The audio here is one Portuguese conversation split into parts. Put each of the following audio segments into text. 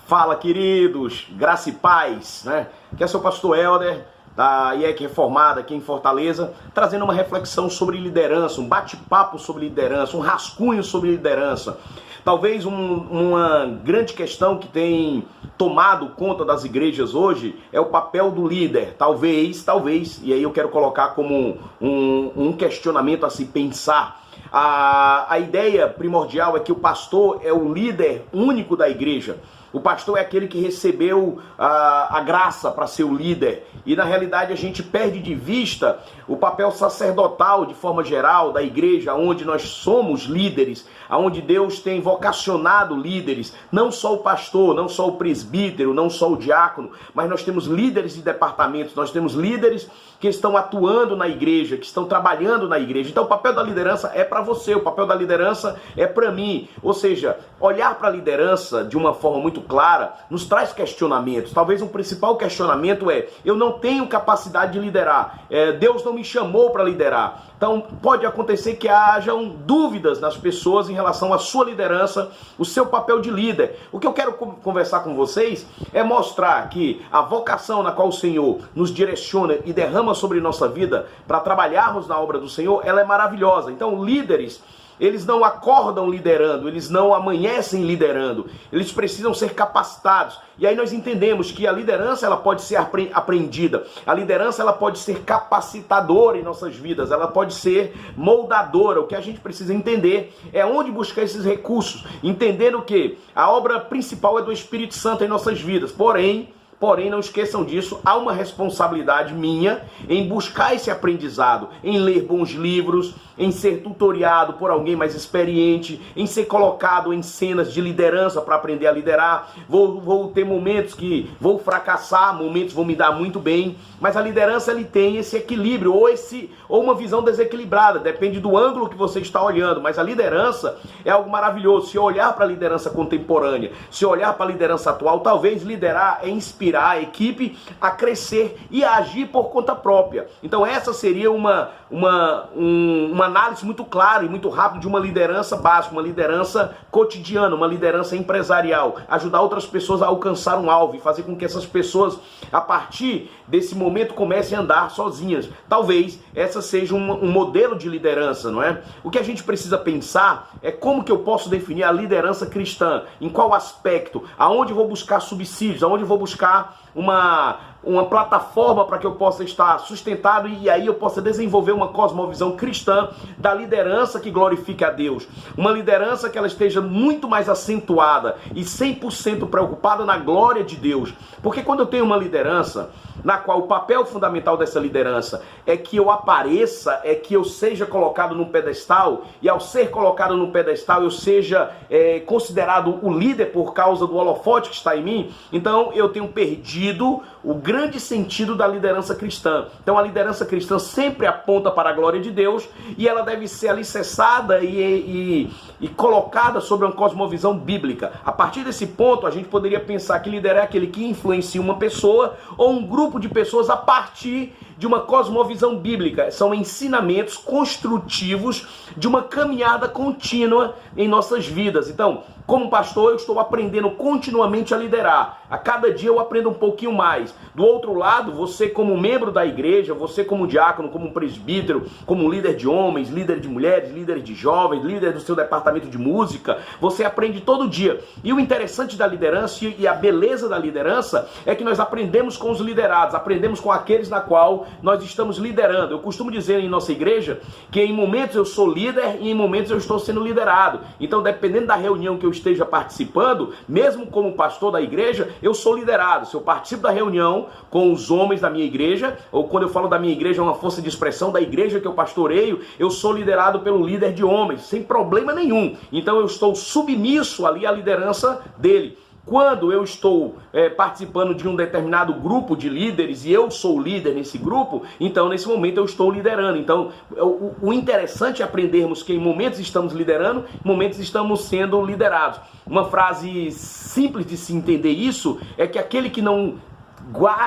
Fala, queridos, graça e paz, né? Aqui é seu pastor Helder, da IEC Reformada, aqui em Fortaleza, trazendo uma reflexão sobre liderança, um bate-papo sobre liderança, um rascunho sobre liderança. Talvez uma grande questão que tem tomado conta das igrejas hoje é o papel do líder. Talvez, e aí eu quero colocar como um questionamento a se pensar. A ideia primordial é que o pastor é o líder único da igreja. O pastor é aquele que recebeu a graça para ser o líder. E na realidade a gente perde de vista o papel sacerdotal de forma geral da igreja, onde nós somos líderes, onde Deus tem vocacionado líderes. Não só o pastor, não só o presbítero, não só o diácono, mas nós temos líderes de departamentos, nós temos líderes que estão atuando na igreja, que estão trabalhando na igreja. Então o papel da liderança é para você, o papel da liderança é para mim. Ou seja, olhar para a liderança de uma forma muito clara nos traz questionamentos. Talvez o principal questionamento é: eu não tenho capacidade de liderar, Deus não me chamou para liderar. Então pode acontecer que hajam dúvidas nas pessoas em relação à sua liderança, o seu papel de líder. O que eu quero conversar com vocês é mostrar que a vocação na qual o Senhor nos direciona e derrama sobre nossa vida para trabalharmos na obra do Senhor, ela é maravilhosa. Então líderes, eles não acordam liderando, eles não amanhecem liderando, eles precisam ser capacitados. E aí nós entendemos que a liderança ela pode ser aprendida, a liderança ela pode ser capacitadora em nossas vidas, ela pode ser moldadora. O que a gente precisa entender é onde buscar esses recursos, entendendo que a obra principal é do Espírito Santo em nossas vidas. Porém, não esqueçam disso, há uma responsabilidade minha em buscar esse aprendizado, em ler bons livros, em ser tutoriado por alguém mais experiente, em ser colocado em cenas de liderança para aprender a liderar. Vou ter momentos que vou fracassar, momentos vão me dar muito bem, mas a liderança ele tem esse equilíbrio, ou uma visão desequilibrada, depende do ângulo que você está olhando, mas a liderança é algo maravilhoso. Se eu olhar para a liderança contemporânea, se eu olhar para a liderança atual, talvez liderar é inspirar a equipe a crescer e a agir por conta própria. Então essa seria uma análise muito clara e muito rápida de uma liderança básica, uma liderança cotidiana, uma liderança empresarial, ajudar outras pessoas a alcançar um alvo e fazer com que essas pessoas, a partir desse momento, comecem a andar sozinhas. Talvez essa seja um modelo de liderança, não é? O que a gente precisa pensar é como que eu posso definir a liderança cristã, em qual aspecto, aonde eu vou buscar subsídios, aonde eu vou buscar uma plataforma para que eu possa estar sustentado e aí eu possa desenvolver uma cosmovisão cristã da liderança que glorifique a Deus. Uma liderança que ela esteja muito mais acentuada e 100% preocupada na glória de Deus. Porque quando eu tenho uma liderança na qual o papel fundamental dessa liderança é que eu apareça, é que eu seja colocado num pedestal, e ao ser colocado num pedestal eu seja considerado o líder por causa do holofote que está em mim, então eu tenho perdido o grande sentido da liderança cristã. Então a liderança cristã sempre aponta para a glória de Deus e ela deve ser alicerçada e colocada sobre uma cosmovisão bíblica. A partir desse ponto a gente poderia pensar que liderar é aquele que influencia uma pessoa ou um grupo de pessoas a partir de uma cosmovisão bíblica. São ensinamentos construtivos de uma caminhada contínua em nossas vidas. Então, como pastor, eu estou aprendendo continuamente a liderar. A cada dia eu aprendo um pouquinho mais. Do outro lado, você como membro da igreja, você como diácono, como presbítero, como líder de homens, líder de mulheres, líder de jovens, líder do seu departamento de música, você aprende todo dia. E o interessante da liderança e a beleza da liderança é que nós aprendemos com os liderados, aprendemos com aqueles na qual nós estamos liderando. Eu costumo dizer em nossa igreja que em momentos eu sou líder e em momentos eu estou sendo liderado. Então, dependendo da reunião que eu esteja participando, mesmo como pastor da igreja, eu sou liderado. Se eu participo da reunião com os homens da minha igreja, ou quando eu falo da minha igreja, é uma força de expressão da igreja que eu pastoreio, eu sou liderado pelo líder de homens, sem problema nenhum. Então eu estou submisso ali à liderança dele. Quando eu estou participando de um determinado grupo de líderes e eu sou líder nesse grupo, então nesse momento eu estou liderando. Então o interessante é aprendermos que em momentos estamos liderando, em momentos estamos sendo liderados. Uma frase simples de se entender isso é que aquele que não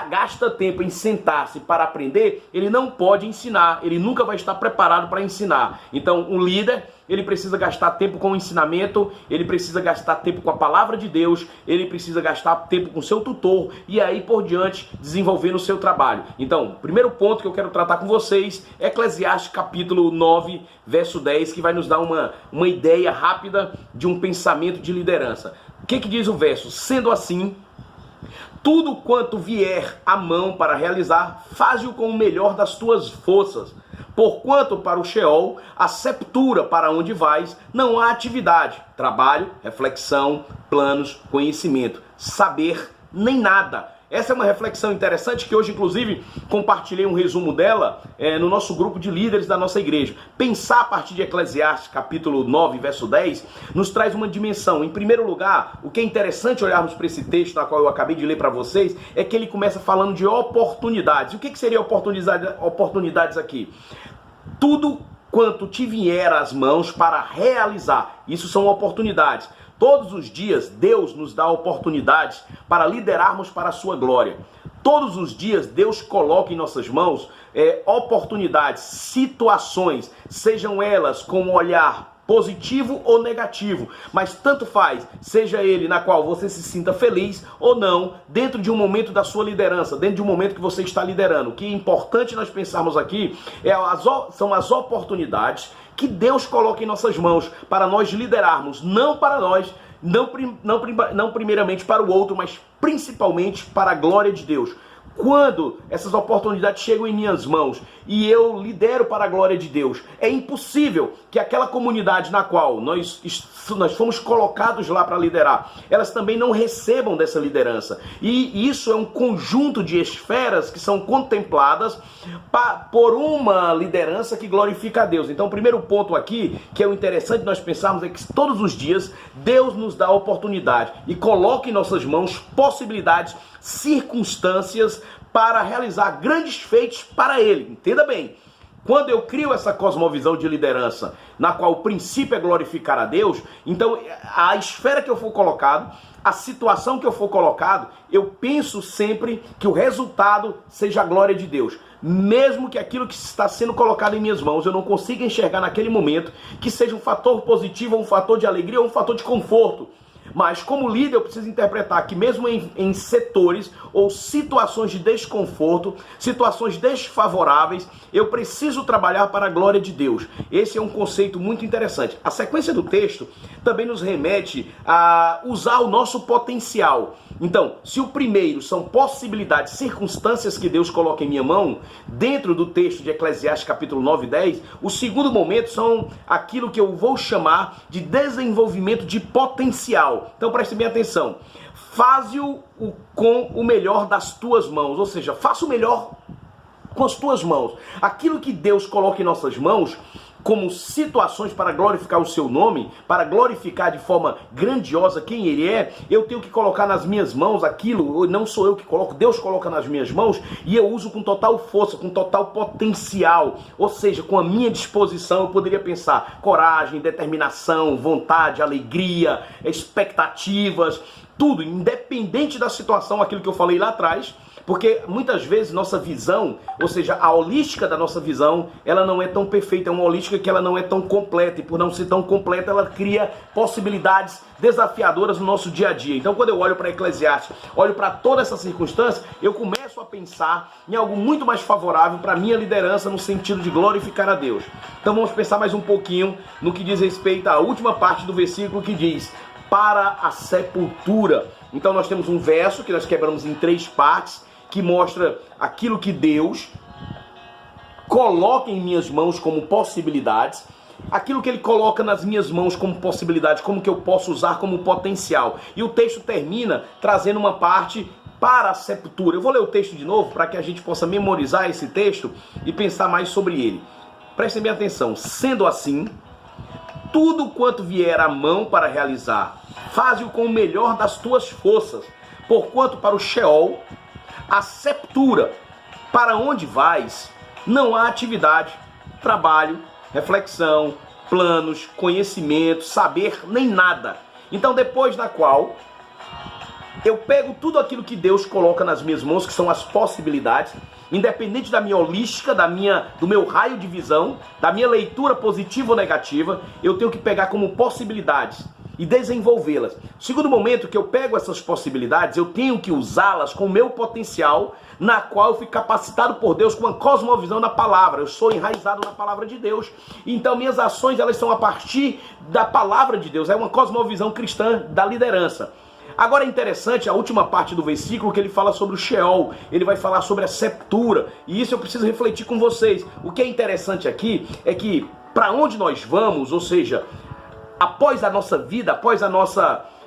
gasta tempo em sentar-se para aprender, ele não pode ensinar, ele nunca vai estar preparado para ensinar. Então, um líder ele precisa gastar tempo com o ensinamento, ele precisa gastar tempo com a palavra de Deus, ele precisa gastar tempo com o seu tutor e aí por diante desenvolvendo o seu trabalho. Então, o primeiro ponto que eu quero tratar com vocês é Eclesiastes capítulo 9, verso 10, que vai nos dar uma ideia rápida de um pensamento de liderança. O que diz o verso? Sendo assim, tudo quanto vier à mão para realizar, faze-o com o melhor das tuas forças. Porquanto para o Sheol, a sepultura para onde vais, não há atividade, trabalho, reflexão, planos, conhecimento, saber, nem nada. Essa é uma reflexão interessante que hoje, inclusive, compartilhei um resumo dela no nosso grupo de líderes da nossa igreja. Pensar a partir de Eclesiastes, capítulo 9, verso 10, nos traz uma dimensão. Em primeiro lugar, o que é interessante olharmos para esse texto, na qual eu acabei de ler para vocês, é que ele começa falando de oportunidades. O que seria oportunidades aqui? Tudo quanto te vier às mãos para realizar. Isso são oportunidades. Todos os dias, Deus nos dá oportunidades para liderarmos para a sua glória. Todos os dias, Deus coloca em nossas mãos oportunidades, situações, sejam elas com um olhar positivo ou negativo, mas tanto faz, seja ele na qual você se sinta feliz ou não, dentro de um momento da sua liderança, dentro de um momento que você está liderando. O que é importante nós pensarmos aqui são as oportunidades que Deus coloca em nossas mãos para nós liderarmos, não para nós, não primeiramente para o outro, mas principalmente para a glória de Deus. Quando essas oportunidades chegam em minhas mãos e eu lidero para a glória de Deus, é impossível que aquela comunidade na qual nós fomos colocados lá para liderar, elas também não recebam dessa liderança. E isso é um conjunto de esferas que são contempladas por uma liderança que glorifica a Deus. Então o primeiro ponto aqui, que é o interessante nós pensarmos, é que todos os dias Deus nos dá a oportunidade e coloca em nossas mãos possibilidades, circunstâncias para realizar grandes feitos para Ele. Entenda bem, quando eu crio essa cosmovisão de liderança, na qual o princípio é glorificar a Deus, então a esfera que eu for colocado, a situação que eu for colocado, eu penso sempre que o resultado seja a glória de Deus. Mesmo que aquilo que está sendo colocado em minhas mãos eu não consiga enxergar naquele momento, que seja um fator positivo, um fator de alegria ou um fator de conforto. Mas como líder eu preciso interpretar que mesmo em setores ou situações de desconforto, situações desfavoráveis, eu preciso trabalhar para a glória de Deus. Esse é um conceito muito interessante. A sequência do texto também nos remete a usar o nosso potencial. Então, se o primeiro são possibilidades, circunstâncias que Deus coloca em minha mão, dentro do texto de Eclesiastes capítulo 9 e 10, o segundo momento são aquilo que eu vou chamar de desenvolvimento de potencial. Então preste bem atenção. Faze-o com o melhor das tuas mãos, ou seja, faça o melhor com as tuas mãos. Aquilo que Deus coloca em nossas mãos, como situações para glorificar o seu nome, para glorificar de forma grandiosa quem Ele é, eu tenho que colocar nas minhas mãos aquilo, não sou eu que coloco, Deus coloca nas minhas mãos, e eu uso com total força, com total potencial, ou seja, com a minha disposição. Eu poderia pensar coragem, determinação, vontade, alegria, expectativas, tudo, independente da situação, aquilo que eu falei lá atrás. Porque muitas vezes nossa visão, ou seja, a holística da nossa visão, ela não é tão perfeita, é uma holística que ela não é tão completa, e por não ser tão completa, ela cria possibilidades desafiadoras no nosso dia a dia. Então quando eu olho para Eclesiastes, olho para toda essa circunstância, eu começo a pensar em algo muito mais favorável para a minha liderança no sentido de glorificar a Deus. Então vamos pensar mais um pouquinho no que diz respeito à última parte do versículo que diz: para a sepultura. Então nós temos um verso que nós quebramos em 3 partes, que mostra aquilo que Deus coloca em minhas mãos como possibilidades, aquilo que Ele coloca nas minhas mãos como possibilidades, como que eu posso usar como potencial. E o texto termina trazendo uma parte para a sepultura. Eu vou ler o texto de novo para que a gente possa memorizar esse texto e pensar mais sobre ele. Prestem bem atenção. Sendo assim, tudo quanto vier à mão para realizar, faze-o com o melhor das tuas forças, porquanto para o Sheol, a sepultura, para onde vais, não há atividade, trabalho, reflexão, planos, conhecimento, saber, nem nada. Então depois da qual eu pego tudo aquilo que Deus coloca nas minhas mãos, que são as possibilidades, independente da minha holística, do meu raio de visão, da minha leitura positiva ou negativa, eu tenho que pegar como possibilidades e desenvolvê-las. Segundo momento que eu pego essas possibilidades, eu tenho que usá-las com o meu potencial, na qual eu fui capacitado por Deus com uma cosmovisão da palavra. Eu sou enraizado na palavra de Deus. Então minhas ações, elas são a partir da palavra de Deus. É uma cosmovisão cristã da liderança. Agora é interessante a última parte do versículo, que ele fala sobre o Sheol, ele vai falar sobre a sepultura, e isso eu preciso refletir com vocês. O que é interessante aqui é que para onde nós vamos, ou seja, após a nossa vida, após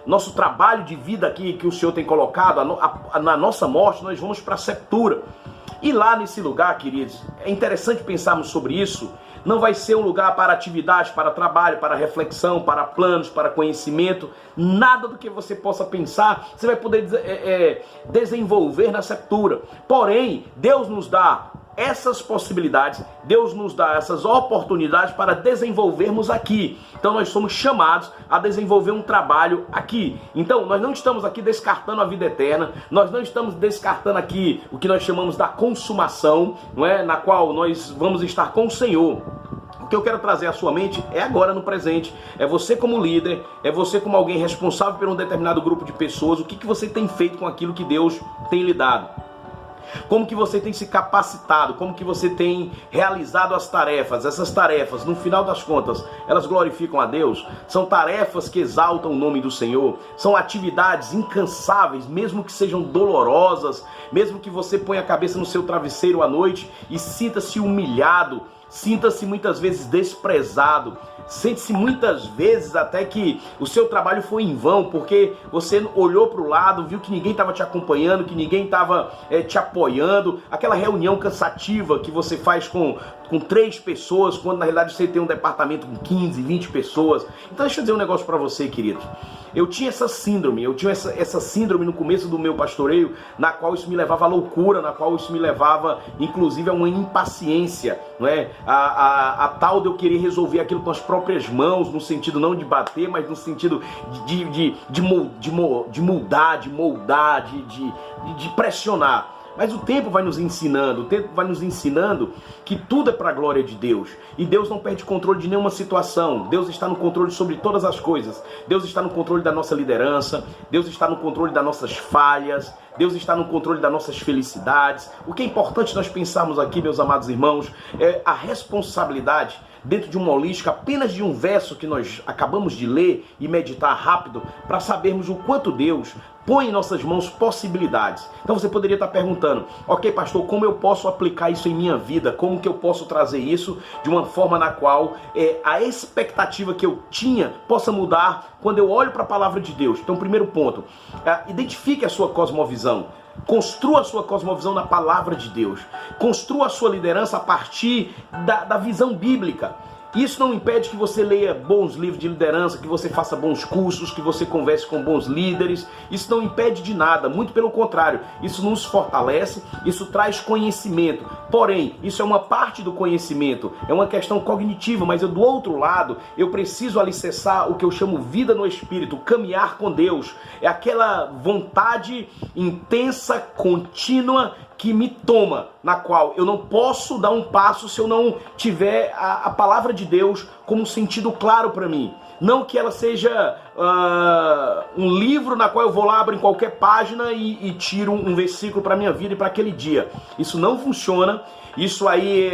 nosso trabalho de vida aqui que o Senhor tem colocado, na nossa morte, nós vamos para a sepultura. E lá nesse lugar, queridos, é interessante pensarmos sobre isso. Não vai ser um lugar para atividade, para trabalho, para reflexão, para planos, para conhecimento. Nada do que você possa pensar, você vai poder desenvolver na sepultura. Porém, Deus nos dá essas possibilidades, Deus nos dá essas oportunidades para desenvolvermos aqui. Então nós somos chamados a desenvolver um trabalho aqui. Então nós não estamos aqui descartando a vida eterna, nós não estamos descartando aqui o que nós chamamos da consumação, não é? Na qual nós vamos estar com o Senhor. O que eu quero trazer à sua mente é agora, no presente. É você como líder, é você como alguém responsável por um determinado grupo de pessoas. O que você tem feito com aquilo que Deus tem lhe dado? Como que você tem se capacitado, como que você tem realizado as tarefas. Essas tarefas, no final das contas, elas glorificam a Deus. São tarefas que exaltam o nome do Senhor. São atividades incansáveis, mesmo que sejam dolorosas, mesmo que você ponha a cabeça no seu travesseiro à noite e sinta-se humilhado, sinta-se muitas vezes desprezado, sente-se muitas vezes até que o seu trabalho foi em vão, porque você olhou para o lado, viu que ninguém estava te acompanhando, que ninguém estava te apoiando, aquela reunião cansativa que você faz com 3 pessoas, quando na realidade você tem um departamento com 15, 20 pessoas. Então deixa eu dizer um negócio para você, querido. Eu tinha essa síndrome, essa síndrome no começo do meu pastoreio, na qual isso me levava à loucura, na qual isso me levava, inclusive, a uma impaciência, não é? A tal de eu querer resolver aquilo com as próprias mãos, no sentido não de bater, mas no sentido de moldar, de pressionar. Mas o tempo vai nos ensinando, que tudo é para a glória de Deus. E Deus não perde controle de nenhuma situação. Deus está no controle sobre todas as coisas. Deus está no controle da nossa liderança. Deus está no controle das nossas falhas. Deus está no controle das nossas felicidades. O que é importante nós pensarmos aqui, meus amados irmãos, é a responsabilidade dentro de uma holística, apenas de um verso que nós acabamos de ler e meditar rápido, para sabermos o quanto Deus põe em nossas mãos possibilidades. Então você poderia estar perguntando: ok, pastor, como eu posso aplicar isso em minha vida? Como que eu posso trazer isso de uma forma na qual a expectativa que eu tinha possa mudar quando eu olho para a palavra de Deus? Então, primeiro ponto, identifique a sua cosmovisão. Construa a sua cosmovisão na palavra de Deus. Construa a sua liderança a partir da visão bíblica. Isso não impede que você leia bons livros de liderança, que você faça bons cursos, que você converse com bons líderes. Isso não impede de nada, muito pelo contrário. Isso nos fortalece, isso traz conhecimento. Porém, isso é uma parte do conhecimento, é uma questão cognitiva, mas do outro lado, eu preciso alicerçar o que eu chamo vida no Espírito, caminhar com Deus. É aquela vontade intensa, contínua, que me toma, na qual eu não posso dar um passo se eu não tiver a palavra de Deus como um sentido claro para mim. Não que ela seja um livro na qual eu vou lá, abro em qualquer página e tiro um versículo para a minha vida e para aquele dia. Isso não funciona. Isso aí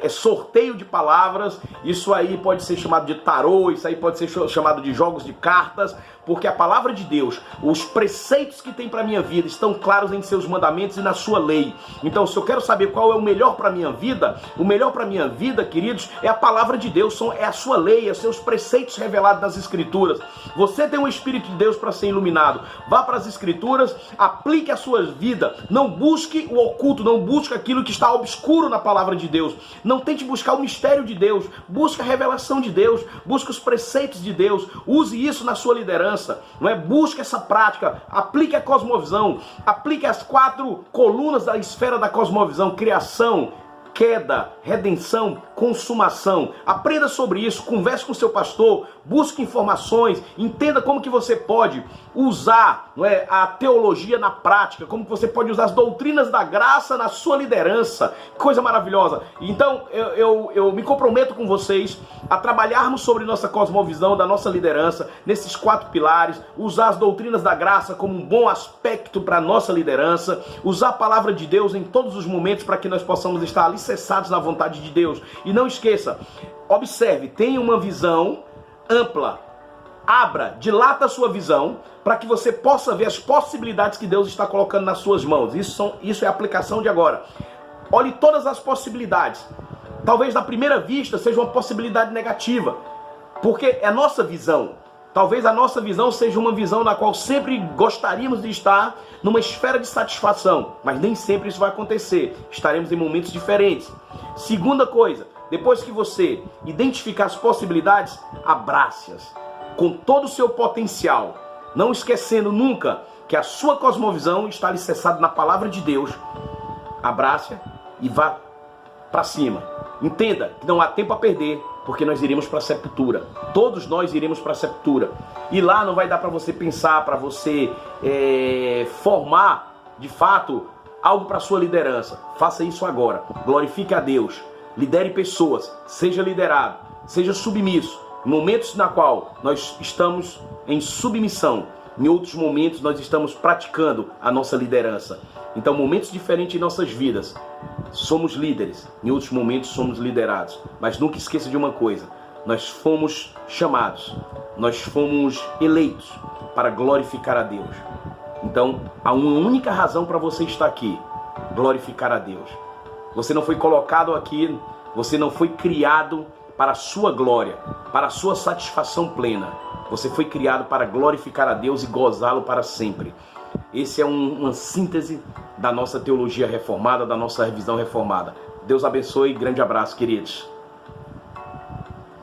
é sorteio de palavras, isso aí pode ser chamado de tarô, isso aí pode ser chamado de jogos de cartas, porque a palavra de Deus, os preceitos que tem para a minha vida estão claros em seus mandamentos e na sua lei. Então, se eu quero saber qual é o melhor para a minha vida, o melhor para a minha vida, queridos, é a palavra de Deus, é a sua lei, é os seus preceitos revelados nas Escrituras. Você tem um Espírito de Deus para ser iluminado. Vá para as Escrituras, aplique a sua vida, não busque o oculto, não busque aquilo que está obscuro na palavra de Deus. Não tente buscar o mistério de Deus. Busque a revelação de Deus. Busque os preceitos de Deus. Use isso na sua liderança. Não é? Busque essa prática. Aplique a cosmovisão. Aplique as 4 colunas da esfera da cosmovisão: criação, queda, redenção, consumação. Aprenda sobre isso, converse com seu pastor, busque informações, entenda como que você pode usar, não é, a teologia na prática, como que você pode usar as doutrinas da graça na sua liderança. Coisa maravilhosa. Então eu me comprometo com vocês a trabalharmos sobre nossa cosmovisão da nossa liderança, nesses 4 pilares, usar as doutrinas da graça como um bom aspecto para a nossa liderança, usar a palavra de Deus em todos os momentos para que nós possamos estar alicerçados na vontade de Deus. E não esqueça, observe, tenha uma visão ampla, dilata a sua visão para que você possa ver as possibilidades que Deus está colocando nas suas mãos. Isso é a aplicação de agora. Olhe todas as possibilidades. Talvez na primeira vista seja uma possibilidade negativa, porque é a nossa visão. Talvez a nossa visão seja uma visão na qual sempre gostaríamos de estar numa esfera de satisfação, mas nem sempre isso vai acontecer. Estaremos em momentos diferentes. Segunda coisa, depois que você identificar as possibilidades, abrace-as com todo o seu potencial, não esquecendo nunca que a sua cosmovisão está alicerçada na palavra de Deus. Abrace-a e vá para cima. Entenda que não há tempo a perder, porque nós iremos para a sepultura. Todos nós iremos para a sepultura. E lá não vai dar para você pensar, para você formar, de fato, algo para a sua liderança. Faça isso agora. Glorifique a Deus. Lidere pessoas. Seja liderado. Seja submisso. Em momentos na qual nós estamos em submissão, em outros momentos nós estamos praticando a nossa liderança. Então, momentos diferentes em nossas vidas, somos líderes. Em outros momentos somos liderados. Mas nunca esqueça de uma coisa: nós fomos chamados, nós fomos eleitos para glorificar a Deus. Então, há uma única razão para você estar aqui: glorificar a Deus. Você não foi colocado aqui, você não foi criado para a sua glória, para a sua satisfação plena. Você foi criado para glorificar a Deus e gozá-lo para sempre. Esse é uma síntese da nossa teologia reformada, da nossa revisão reformada. Deus abençoe e grande abraço, queridos.